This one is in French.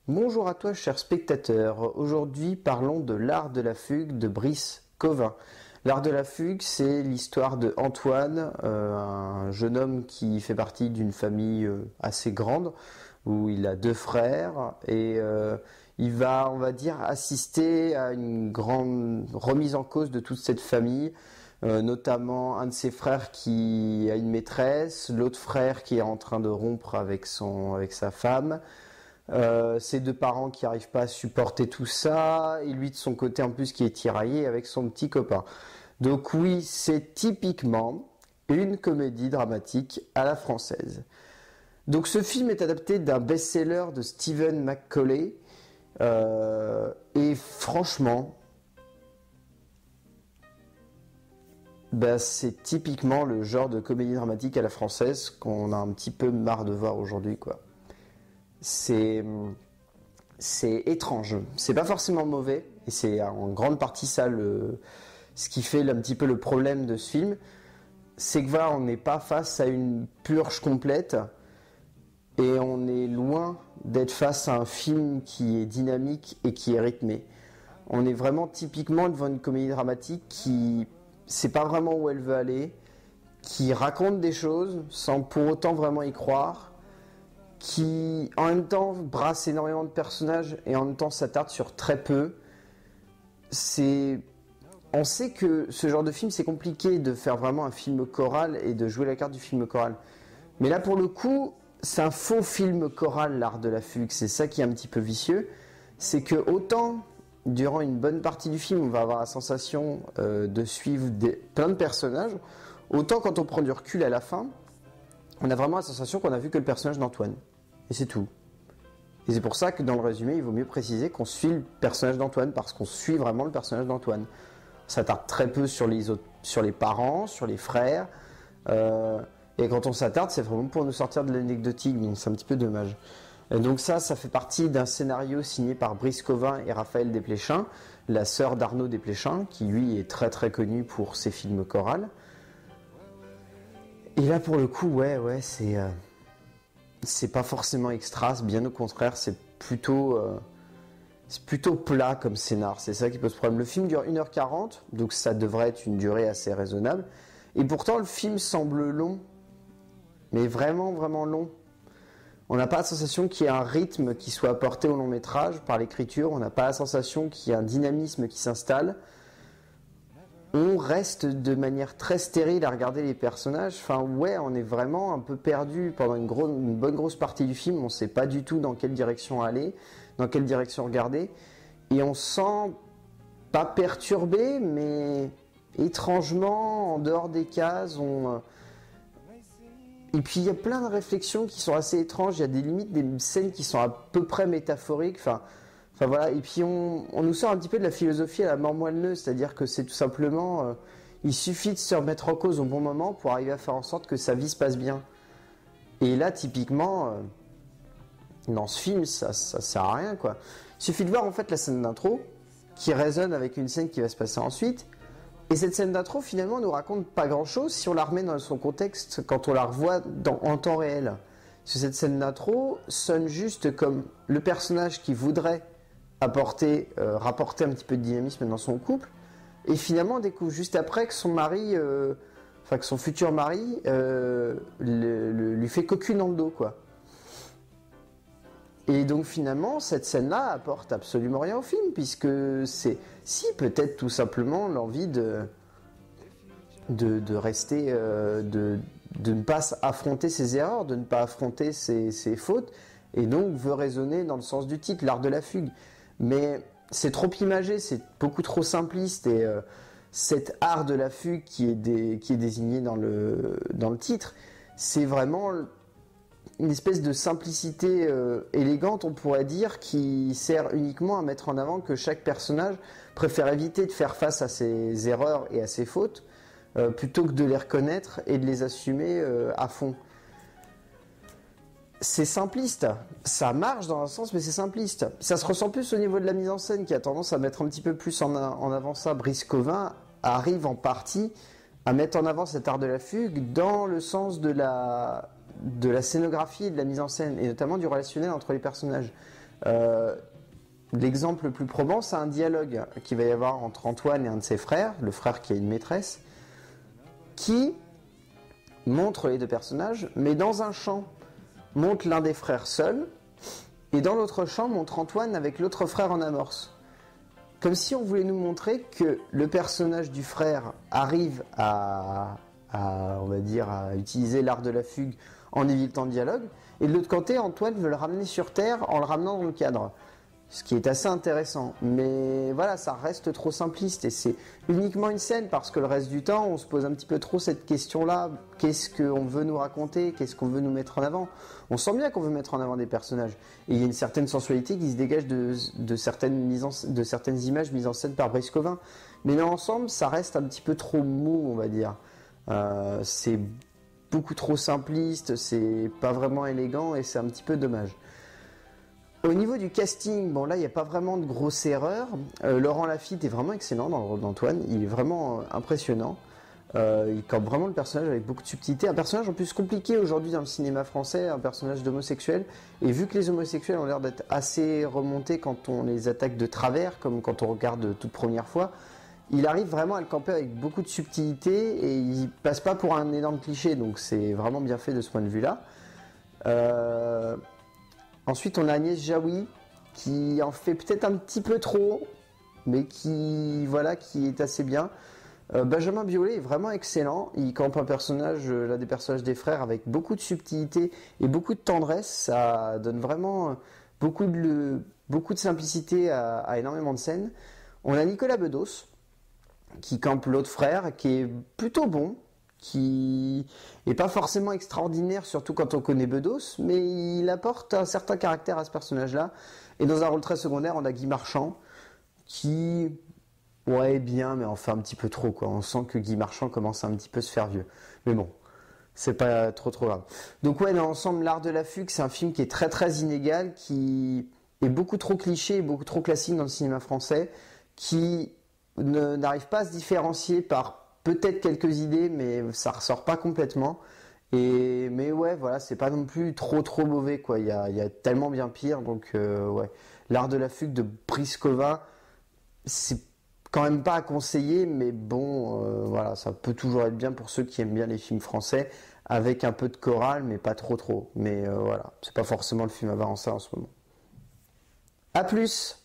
Bonjour à toi, cher spectateur. Aujourd'hui, parlons de L'Art de la fugue de Brice Covin. L'Art de la fugue, c'est l'histoire de Antoine, un jeune homme qui fait partie d'une famille assez grande, où il a deux frères, et il va, on va dire, assister à une grande remise en cause de toute cette famille, notamment un de ses frères qui a une maîtresse, l'autre frère qui est en train de rompre avec sa femme. Ses deux parents qui n'arrivent pas à supporter tout ça, et lui de son côté en plus qui est tiraillé avec son petit copain. Donc oui, c'est typiquement une comédie dramatique à la française. Donc ce film est adapté d'un best-seller de Stephen Macaulay, et franchement, c'est typiquement le genre de comédie dramatique à la française qu'on a un petit peu marre de voir aujourd'hui, quoi. C'est étrange. C'est pas forcément mauvais, et c'est en grande partie ça ce qui fait un petit peu le problème de ce film. C'est que voilà, on n'est pas face à une purge complète, et on est loin d'être face à un film qui est dynamique et qui est rythmé. On est vraiment typiquement devant une comédie dramatique qui sait pas vraiment où elle veut aller, qui raconte des choses sans pour autant vraiment y croire, qui en même temps brasse énormément de personnages et en même temps s'attarde sur très peu. On sait que ce genre de film, c'est compliqué de faire vraiment un film choral et de jouer la carte du film choral. Mais là, pour le coup, c'est un faux film choral, L'Art de la fugue. C'est ça qui est un petit peu vicieux. C'est que autant, durant une bonne partie du film, on va avoir la sensation de suivre plein de personnages, autant quand on prend du recul à la fin, on a vraiment la sensation qu'on a vu que le personnage d'Antoine. Et c'est tout. Et c'est pour ça que dans le résumé, il vaut mieux préciser qu'on suit le personnage d'Antoine, parce qu'on suit vraiment le personnage d'Antoine. Ça s'attarde très peu sur les autres, sur les parents, sur les frères. Et quand on s'attarde, c'est vraiment pour nous sortir de l'anecdotique, donc c'est un petit peu dommage. Et donc ça fait partie d'un scénario signé par Brice Covin et Raphaël Desplechin, la sœur d'Arnaud Desplechin, qui lui est très très connu pour ses films chorales. Et là pour le coup, ouais, c'est pas forcément extra, bien au contraire, c'est plutôt plat comme scénar, c'est ça qui pose problème. Le film dure 1h40, donc ça devrait être une durée assez raisonnable, et pourtant le film semble long, mais vraiment vraiment long. On n'a pas la sensation qu'il y ait un rythme qui soit apporté au long métrage par l'écriture, on n'a pas la sensation qu'il y ait un dynamisme qui s'installe. On reste de manière très stérile à regarder les personnages. Enfin, ouais, on est vraiment un peu perdu pendant une bonne grosse partie du film. On ne sait pas du tout dans quelle direction aller, dans quelle direction regarder. Et on se sent pas perturbé, mais étrangement en dehors des cases. Et puis il y a plein de réflexions qui sont assez étranges. Il y a des limites, des scènes qui sont à peu près métaphoriques. Enfin voilà, et puis on nous sort un petit peu de la philosophie à la mort moelleuse, c'est-à-dire que c'est tout simplement, il suffit de se remettre en cause au bon moment pour arriver à faire en sorte que sa vie se passe bien. Et là, typiquement, dans ce film, ça sert à rien, quoi. Il suffit de voir en fait la scène d'intro, qui résonne avec une scène qui va se passer ensuite, et cette scène d'intro, finalement, nous raconte pas grand-chose si on la remet dans son contexte quand on la revoit en temps réel. Parce que cette scène d'intro sonne juste comme le personnage qui voudrait rapporter un petit peu de dynamisme dans son couple, et finalement on découvre juste après que son mari, que son futur mari lui fait cocu dans le dos, quoi. Et donc finalement cette scène-là apporte absolument rien au film, puisque c'est peut-être tout simplement l'envie de rester, de ne pas affronter ses erreurs, de ne pas affronter ses fautes, et donc veut raisonner dans le sens du titre, l'art de la fugue. Mais c'est trop imagé, c'est beaucoup trop simpliste, et cet art de la fugue qui est désigné dans le titre, c'est vraiment une espèce de simplicité élégante, on pourrait dire, qui sert uniquement à mettre en avant que chaque personnage préfère éviter de faire face à ses erreurs et à ses fautes, plutôt que de les reconnaître et de les assumer à fond. C'est simpliste, ça marche dans un sens, mais c'est simpliste. Ça se ressent plus au niveau de la mise en scène, qui a tendance à mettre un petit peu plus en avant ça. Brice Covin arrive en partie à mettre en avant cet art de la fugue dans le sens de la scénographie et de la mise en scène, et notamment du relationnel entre les personnages. L'exemple le plus probant, c'est un dialogue qu'il va y avoir entre Antoine et un de ses frères, le frère qui a une maîtresse, qui montre les deux personnages, mais dans un champ montre l'un des frères seul, et dans l'autre champ montre Antoine avec l'autre frère en amorce. Comme si on voulait nous montrer que le personnage du frère arrive on va dire, à utiliser l'art de la fugue en évitant le dialogue, et de l'autre côté, Antoine veut le ramener sur Terre en le ramenant dans le cadre. Ce qui est assez intéressant, mais voilà, ça reste trop simpliste et c'est uniquement une scène parce que le reste du temps, on se pose un petit peu trop cette question-là. Qu'est-ce qu'on veut nous raconter? Qu'est-ce qu'on veut nous mettre en avant? On sent bien qu'on veut mettre en avant des personnages. Et il y a une certaine sensualité qui se dégage de certaines images mises en scène par Brice Covin. Mais dans l'ensemble, ça reste un petit peu trop mou, on va dire. C'est beaucoup trop simpliste, c'est pas vraiment élégant et c'est un petit peu dommage. Au niveau du casting, bon là il n'y a pas vraiment de grosse erreur. Laurent Lafitte est vraiment excellent dans le rôle d'Antoine, il est vraiment impressionnant. Il campe vraiment le personnage avec beaucoup de subtilité. Un personnage en plus compliqué aujourd'hui dans le cinéma français, un personnage d'homosexuel. Et vu que les homosexuels ont l'air d'être assez remontés quand on les attaque de travers, comme quand on regarde toute première fois, il arrive vraiment à le camper avec beaucoup de subtilité et il passe pas pour un énorme cliché, donc c'est vraiment bien fait de ce point de vue-là. Ensuite, on a Agnès Jaoui, qui en fait peut-être un petit peu trop, mais qui est assez bien. Benjamin Biolay est vraiment excellent. Il campe un personnage, l'un des personnages des frères, avec beaucoup de subtilité et beaucoup de tendresse. Ça donne vraiment beaucoup de simplicité à énormément de scènes. On a Nicolas Bedos, qui campe l'autre frère, qui est plutôt bon, qui est pas forcément extraordinaire, surtout quand on connaît Bedos, mais il apporte un certain caractère à ce personnage-là. Et dans un rôle très secondaire, on a Guy Marchand, qui est bien, mais enfin un petit peu trop, quoi. On sent que Guy Marchand commence à un petit peu se faire vieux. Mais bon, c'est pas trop grave. Donc ouais, dans l'ensemble, L'Art de la Fugue, c'est un film qui est très très inégal, qui est beaucoup trop cliché, beaucoup trop classique dans le cinéma français, qui n'arrive pas à se différencier par peut-être quelques idées, mais ça ressort pas complètement. Mais ouais, voilà, c'est pas non plus trop mauvais, quoi. Il y a tellement bien pire, donc ouais. L'Art de la Fugue de Brice Covin, c'est quand même pas à conseiller, mais bon, voilà, ça peut toujours être bien pour ceux qui aiment bien les films français, avec un peu de chorale, mais pas trop. Mais voilà, c'est pas forcément le film à voir en ça en ce moment. A plus!